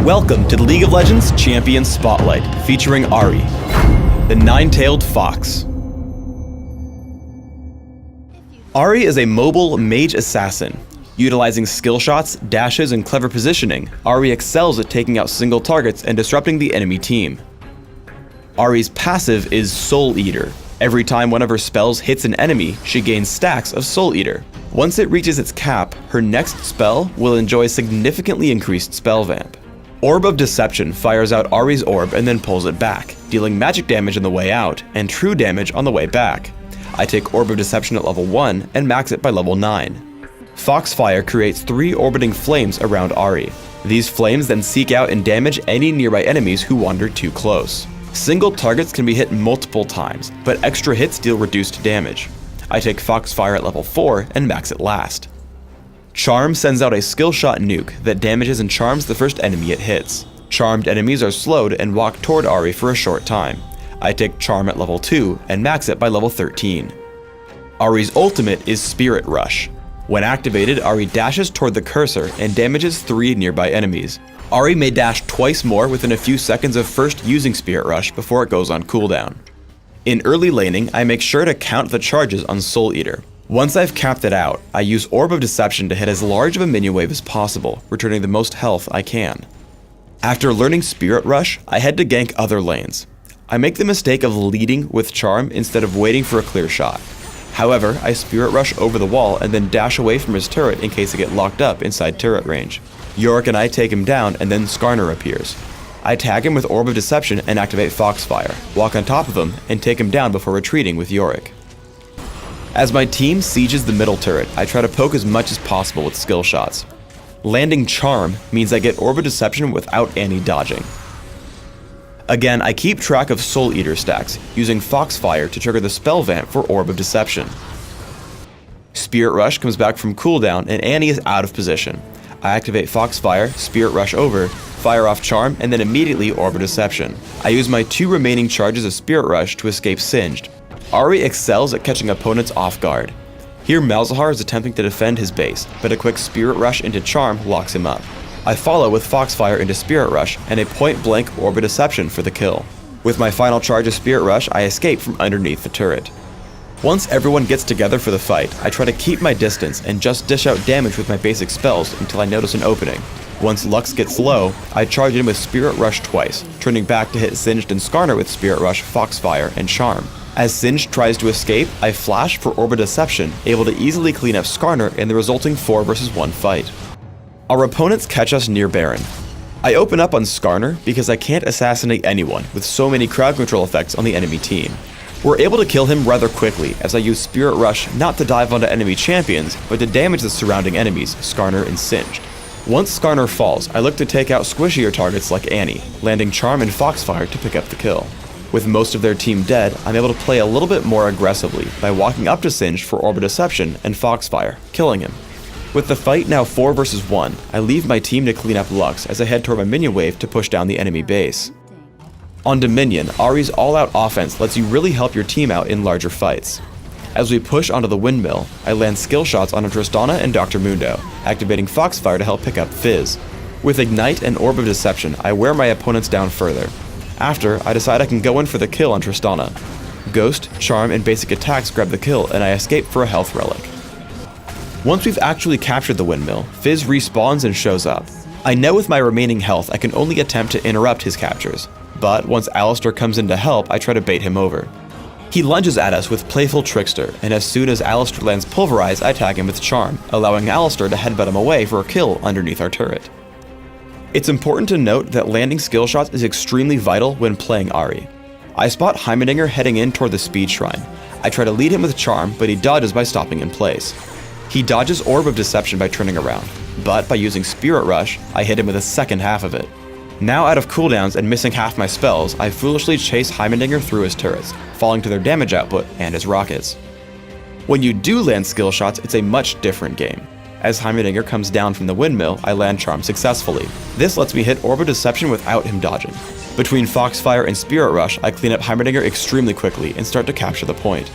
Welcome to the League of Legends Champion Spotlight, featuring Ahri, the nine-tailed fox. Ahri is a mobile mage assassin. Utilizing skill shots, dashes, and clever positioning, Ahri excels at taking out single targets and disrupting the enemy team. Ahri's passive is Soul Eater. Every time one of her spells hits an enemy, she gains stacks of Soul Eater. Once it reaches its cap, her next spell will enjoy significantly increased spell vamp. Orb of Deception fires out Ahri's orb and then pulls it back, dealing magic damage on the way out and true damage on the way back. I take Orb of Deception at level 1 and max it by level 9. Foxfire creates 3 orbiting flames around Ahri. These flames then seek out and damage any nearby enemies who wander too close. Single targets can be hit multiple times, but extra hits deal reduced damage. I take Foxfire at level 4 and max it last. Charm sends out a skill shot nuke that damages and charms the first enemy it hits. Charmed enemies are slowed and walk toward Ahri for a short time. I take Charm at level 2 and max it by level 13. Ahri's ultimate is Spirit Rush. When activated, Ahri dashes toward the cursor and damages 3 nearby enemies. Ahri may dash twice more within a few seconds of first using Spirit Rush before it goes on cooldown. In early laning, I make sure to count the charges on Soul Eater. Once I've capped it out, I use Orb of Deception to hit as large of a minion wave as possible, returning the most health I can. After learning Spirit Rush, I head to gank other lanes. I make the mistake of leading with Charm instead of waiting for a clear shot. However, I Spirit Rush over the wall and then dash away from his turret in case I get locked up inside turret range. Yorick and I take him down and then Skarner appears. I tag him with Orb of Deception and activate Foxfire, walk on top of him, and take him down before retreating with Yorick. As my team sieges the middle turret, I try to poke as much as possible with skill shots. Landing Charm means I get Orb of Deception without any dodging. Again, I keep track of Soul Eater stacks, using Foxfire to trigger the spell vamp for Orb of Deception. Spirit Rush comes back from cooldown and Annie is out of position. I activate Foxfire, Spirit Rush over, fire off Charm, and then immediately Orb of Deception. I use my 2 remaining charges of Spirit Rush to escape Singed. Ahri excels at catching opponents off guard. Here Malzahar is attempting to defend his base, but a quick Spirit Rush into Charm locks him up. I follow with Foxfire into Spirit Rush and a point-blank Orb of Deception for the kill. With my final charge of Spirit Rush, I escape from underneath the turret. Once everyone gets together for the fight, I try to keep my distance and just dish out damage with my basic spells until I notice an opening. Once Lux gets low, I charge in with Spirit Rush twice, turning back to hit Singed and Skarner with Spirit Rush, Foxfire, and Charm. As Singed tries to escape, I flash for Orb of Deception, able to easily clean up Skarner in the resulting 4 vs 1 fight. Our opponents catch us near Baron. I open up on Skarner because I can't assassinate anyone with so many crowd control effects on the enemy team. We're able to kill him rather quickly as I use Spirit Rush not to dive onto enemy champions, but to damage the surrounding enemies, Skarner and Singed. Once Skarner falls, I look to take out squishier targets like Annie, landing Charm and Foxfire to pick up the kill. With most of their team dead, I'm able to play a little bit more aggressively by walking up to Singed for Orb of Deception and Foxfire, killing him. With the fight now 4 vs 1, I leave my team to clean up Lux as I head toward my minion wave to push down the enemy base. On Dominion, Ahri's all-out offense lets you really help your team out in larger fights. As we push onto the windmill, I land skill shots on Tristana and Dr. Mundo, activating Foxfire to help pick up Fizz. With Ignite and Orb of Deception, I wear my opponents down further. After, I decide I can go in for the kill on Tristana. Ghost, Charm, and basic attacks grab the kill, and I escape for a health relic. Once we've actually captured the windmill, Fizz respawns and shows up. I know with my remaining health I can only attempt to interrupt his captures, but once Alistar comes in to help, I try to bait him over. He lunges at us with Playful Trickster, and as soon as Alistar lands Pulverize, I tag him with Charm, allowing Alistar to headbutt him away for a kill underneath our turret. It's important to note that landing skill shots is extremely vital when playing Ahri. I spot Heimerdinger heading in toward the Speed Shrine. I try to lead him with Charm, but he dodges by stopping in place. He dodges Orb of Deception by turning around, but by using Spirit Rush, I hit him with a second half of it. Now out of cooldowns and missing half my spells, I foolishly chase Heimerdinger through his turrets, falling to their damage output and his rockets. When you do land skill shots, it's a much different game. As Heimerdinger comes down from the windmill, I land Charm successfully. This lets me hit Orb of Deception without him dodging. Between Foxfire and Spirit Rush, I clean up Heimerdinger extremely quickly and start to capture the point.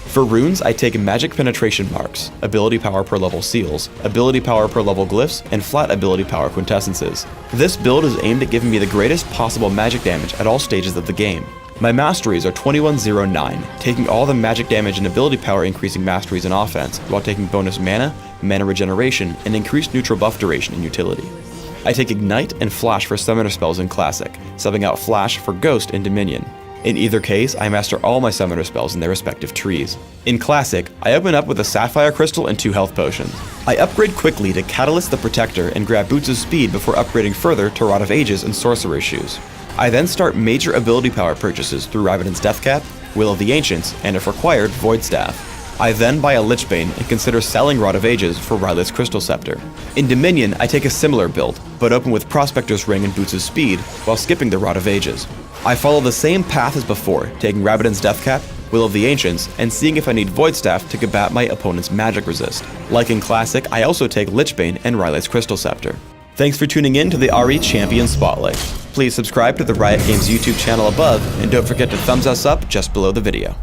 For runes, I take magic penetration marks, ability power per level seals, ability power per level glyphs, and flat ability power quintessences. This build is aimed at giving me the greatest possible magic damage at all stages of the game. My masteries are 2109, taking all the magic damage and ability power increasing masteries in offense, while taking bonus mana, mana regeneration, and increased neutral buff duration in utility. I take Ignite and Flash for summoner spells in Classic, subbing out Flash for Ghost in Dominion. In either case, I master all my summoner spells in their respective trees. In Classic, I open up with a Sapphire Crystal and 2 health potions. I upgrade quickly to Catalyst the Protector and grab Boots of Speed before upgrading further to Rod of Ages and Sorcerer's Shoes. I then start major ability power purchases through Rabadon's Deathcap, Will of the Ancients, and if required, Void Staff. I then buy a Lichbane and consider selling Rod of Ages for Rylith's Crystal Scepter. In Dominion, I take a similar build, but open with Prospector's Ring and Boots of Speed while skipping the Rod of Ages. I follow the same path as before, taking Rabadon's Deathcap, Will of the Ancients, and seeing if I need Void Staff to combat my opponent's magic resist. Like in Classic, I also take Lichbane and Rylith's Crystal Scepter. Thanks for tuning in to the Ahri Champion Spotlight. Please subscribe to the Riot Games YouTube channel above, and don't forget to thumbs us up just below the video.